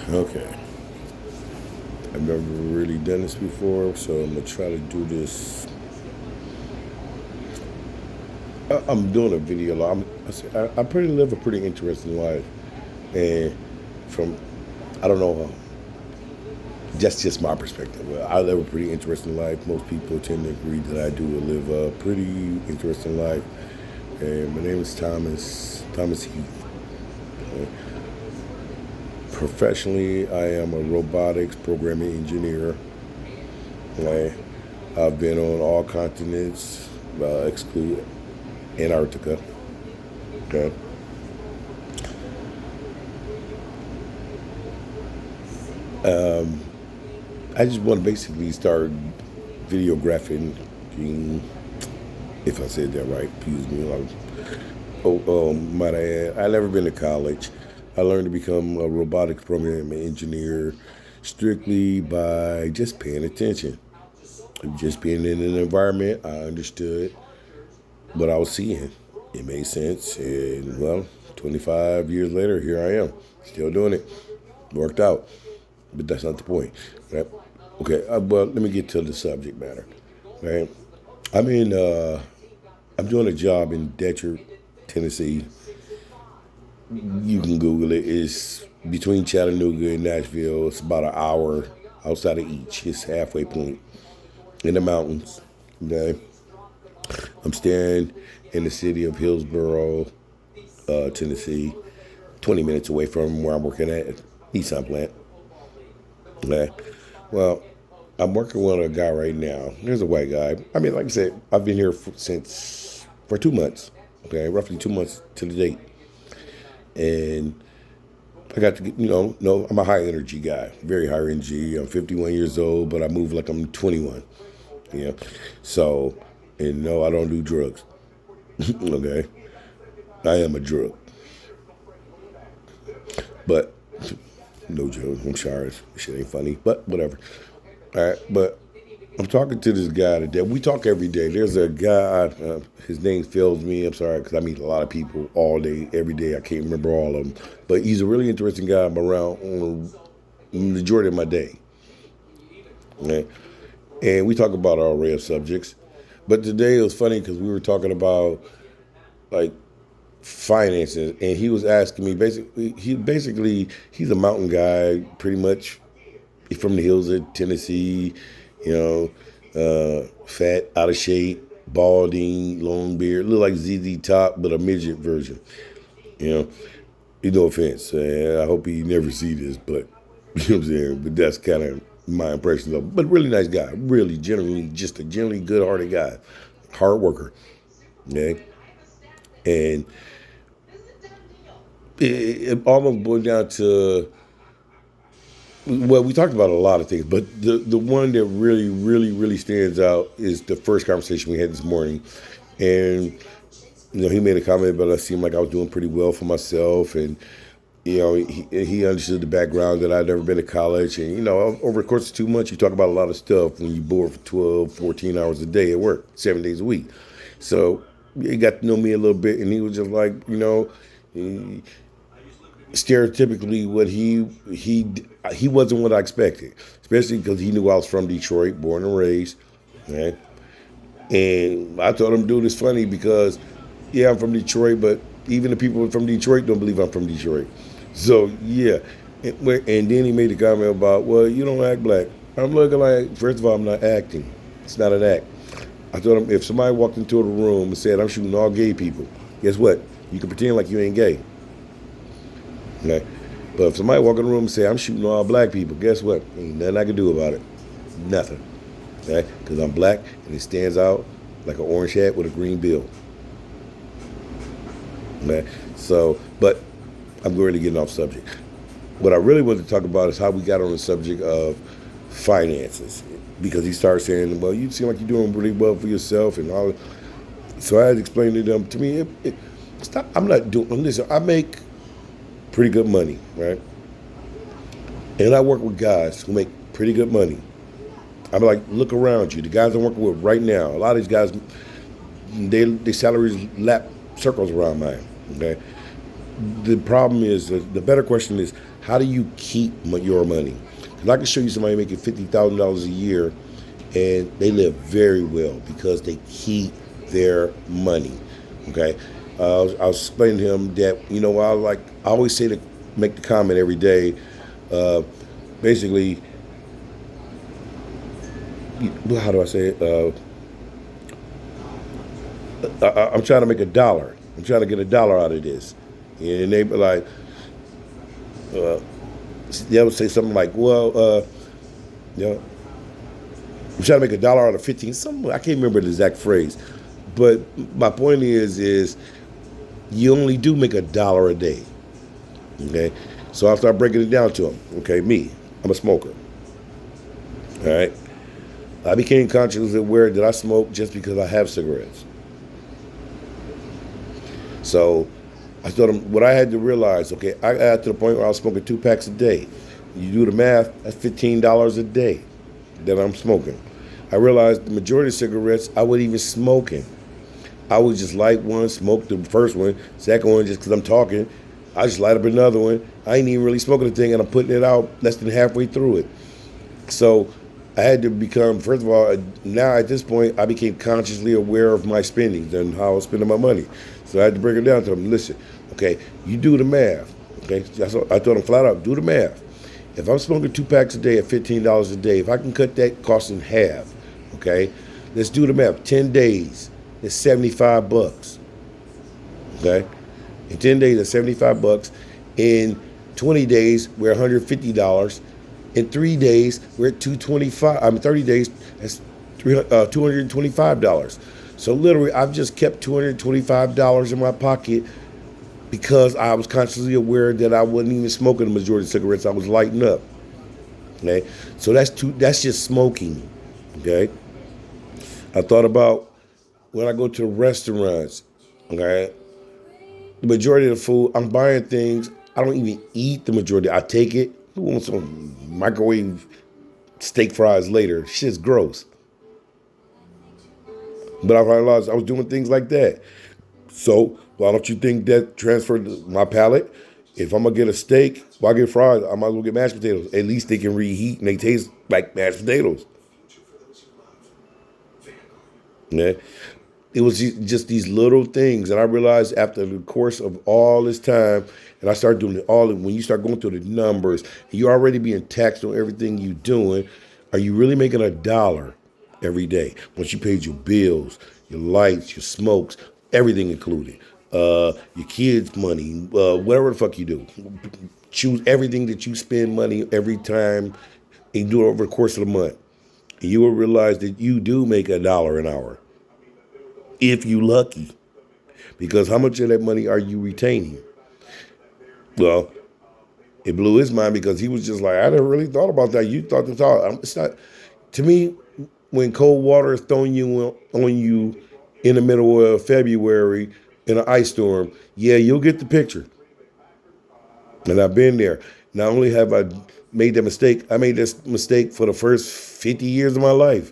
Okay. I've never really done this before, so I'm gonna try to do this. I'm doing a video. I pretty live a pretty interesting life, and from I don't know, that's just my perspective. I live a pretty interesting life. Most people tend to agree that I do live a pretty interesting life. And my name is Thomas Heath. Professionally, I am a robotics programming engineer. I, I've been on all continents, exclude Antarctica. Okay. I just want to basically start videographing, if I said that right. Excuse me. Might I add, I never been to college. I learned to become a robotics programming engineer strictly by just paying attention. Just being in an environment, I understood what I was seeing. It made sense, and well, 25 years later, here I am, still doing it. Worked out, but that's not the point. Right? Okay, well, let me get to the subject matter. Right? I'm in. I'm doing a job in Detroit, Tennessee. You can Google it. It's between Chattanooga and Nashville. It's about an hour outside of each. It's halfway point in the mountains. Okay, I'm staying in the city of Hillsborough, Tennessee, 20 minutes away from where I'm working at Nissan plant. Okay, well, I'm working with a guy right now. There's a white guy. I mean, like I said, I've been here since for 2 months. Okay, roughly 2 months to the date, and I got to get, no, I'm a high energy guy, very high energy. I'm 51 years old, but I move like I'm 21. You know, so and no, I don't do drugs. Okay, I am a drug, but no joke. I'm sorry, shit ain't funny, but whatever. All right, but I'm talking to this guy today. We talk every day. There's a guy. His name fails me. I'm sorry because I meet a lot of people all day, every day. I can't remember all of them, but he's a really interesting guy. I'm around on the majority of my day. Okay? And we talk about our array of subjects. But today it was funny because we were talking about like finances, and he was asking me he's a mountain guy, pretty much. He's from the hills of Tennessee, you fat, out of shape, balding, long beard, look like ZZ Top, but a midget version. You know, no offense. I hope he never see this, but you know what I'm saying. But that's kind of my impression of him. But really nice guy, really generally just a generally good-hearted guy, hard worker. Okay, and it almost boiled down to, well, we talked about a lot of things, but the one that really, really, really stands out is the first conversation we had this morning. And, he made a comment about I seemed like I was doing pretty well for myself. And, he understood the background that I'd never been to college. And, over the course of 2 months, you talk about a lot of stuff when you bored for 12, 14 hours a day at work, 7 days a week. So he got to know me a little bit, and he was just like, stereotypically what he wasn't what I expected, especially because he knew I was from Detroit, born and raised. Right? And I told him, dude, it's funny because, yeah, I'm from Detroit, but even the people from Detroit don't believe I'm from Detroit. So, yeah. And then he made the comment about, well, you don't act black. I'm looking like, first of all, I'm not acting. It's not an act. I told him, if somebody walked into the room and said, I'm shooting all gay people, guess what? You can pretend like you ain't gay. Okay? But if somebody walk in the room and say, I'm shooting all black people, guess what? Ain't nothing I can do about it. Nothing. Okay? Because I'm black and it stands out like an orange hat with a green bill. Okay? So, but I'm going to get off subject. What I really wanted to talk about is how we got on the subject of finances. Because he started saying, well, you seem like you're doing really well for yourself and all. So I had to explain to them, to me, I'm not doing, listen, I make pretty good money, right? And I work with guys who make pretty good money. I'm like, look around you. The guys I'm working with right now, a lot of these guys, their salaries lap circles around mine. Okay. The problem is, the better question is, how do you keep your money? Because I can show you somebody making $50,000 a year, and they live very well because they keep their money. Okay, I was explaining to him that I always say to make the comment every day. Uh, Basically, how do I say it? I'm trying to make a dollar. I'm trying to get a dollar out of this. And they be like, uh, they would say something like, well, you know, I'm trying to make a dollar out of 15. Something I can't remember the exact phrase, but my point is you only do make a dollar a day. Okay, so I start breaking it down to them. Okay, I'm a smoker. All right, I became consciously aware that I smoke just because I have cigarettes. So I told him what I had to realize. Okay, I got to the point where I was smoking 2 packs a day. You do the math, that's $15 a day that I'm smoking. I realized the majority of cigarettes I wasn't even smoking. I would just light one, smoke the first one, second one just because I'm talking. I just light up another one. I ain't even really smoking the thing, and I'm putting it out less than halfway through it. So I had to become, first of all, now at this point, I became consciously aware of my spendings and how I was spending my money. So I had to break it down to them. Listen, okay, you do the math. Okay, I told them flat out, do the math. If I'm smoking 2 packs a day at $15 a day, if I can cut that cost in half, okay, let's do the math. 10 days, it's $75. Okay, in 10 days, that's $75. In 20 days, we're $150. In 3 days, we're at 225. 30 days, that's $225. So literally, I've just kept $225 in my pocket because I was consciously aware that I wasn't even smoking the majority of cigarettes. I was lighting up. Okay, so that's just smoking. Okay, I thought about when I go to restaurants. Okay, the majority of the food I'm buying things I don't even eat. The majority I take it. Who wants some microwave steak fries later? Shit's gross. But I realized I was doing things like that. So why don't you think that transferred to my palate? If I'm gonna get a steak, why get fries? I might as well get mashed potatoes. At least they can reheat and they taste like mashed potatoes. Yeah. It was just these little things, and I realized after the course of all this time, and I started doing it all. When you start going through the numbers, and you're already being taxed on everything you're doing, are you really making a dollar every day once you paid your bills, your lights, your smokes, everything included, your kids' money, whatever the fuck you do? Choose everything that you spend money every time, and do it over the course of the month, and you will realize that you do make a dollar an hour if you lucky. Because how much of that money are you retaining? Well, it blew his mind because he was just like, I never really thought about that. You thought this all. It's not. To me, when cold water is thrown on you in the middle of February in an ice storm, yeah, you'll get the picture. And I've been there. Not only have I made that mistake, I made this mistake for the first 50 years of my life.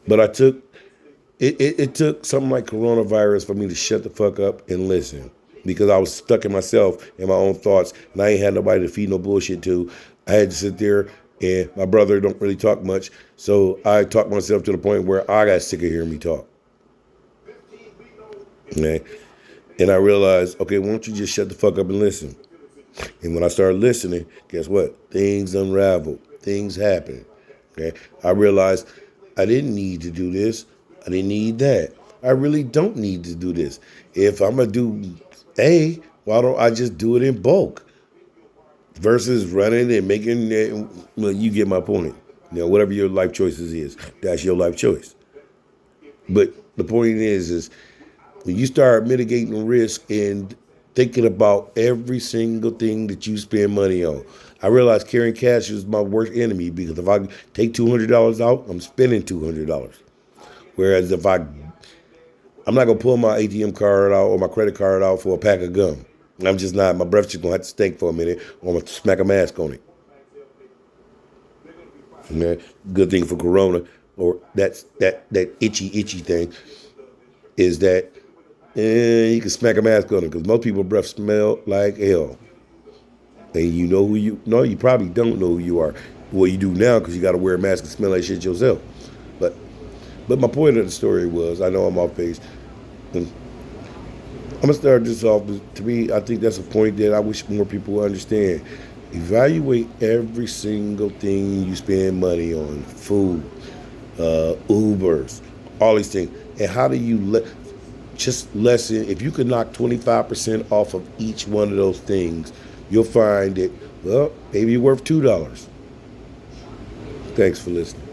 But it took something like coronavirus for me to shut the fuck up and listen, because I was stuck in myself and my own thoughts, and I ain't had nobody to feed no bullshit to. I had to sit there, and my brother don't really talk much, so I talked myself to the point where I got sick of hearing me talk. Okay? And I realized, okay, why don't you just shut the fuck up and listen? And when I started listening, guess what? Things unraveled. Things happened. Okay? I realized I didn't need to do this. I didn't need that. I really don't need to do this. If I'm going to do A, why don't I just do it in bulk? Versus running and making it, well, you get my point. Whatever your life choices is, that's your life choice. But the point is when you start mitigating risk and thinking about every single thing that you spend money on. I realize carrying cash is my worst enemy, because if I take $200 out, I'm spending $200. Whereas I'm not gonna pull my ATM card out or my credit card out for a pack of gum. I'm just not. My breath's just gonna have to stink for a minute, or I'm gonna smack a mask on it. Man, good thing for Corona, or that itchy thing, is that you can smack a mask on it, because most people's breath smell like hell. And you know who you, no, you probably don't know who you are. Well, you do now because you got to wear a mask and smell like shit yourself. But my point of the story was, I know I'm off page. I'm gonna start this off. To me, I think that's a point that I wish more people would understand. Evaluate every single thing you spend money on: food, Ubers, all these things, and how do you just lessen? If you could knock 25% off of each one of those things, you'll find that, well, maybe you're worth $2. Thanks for listening.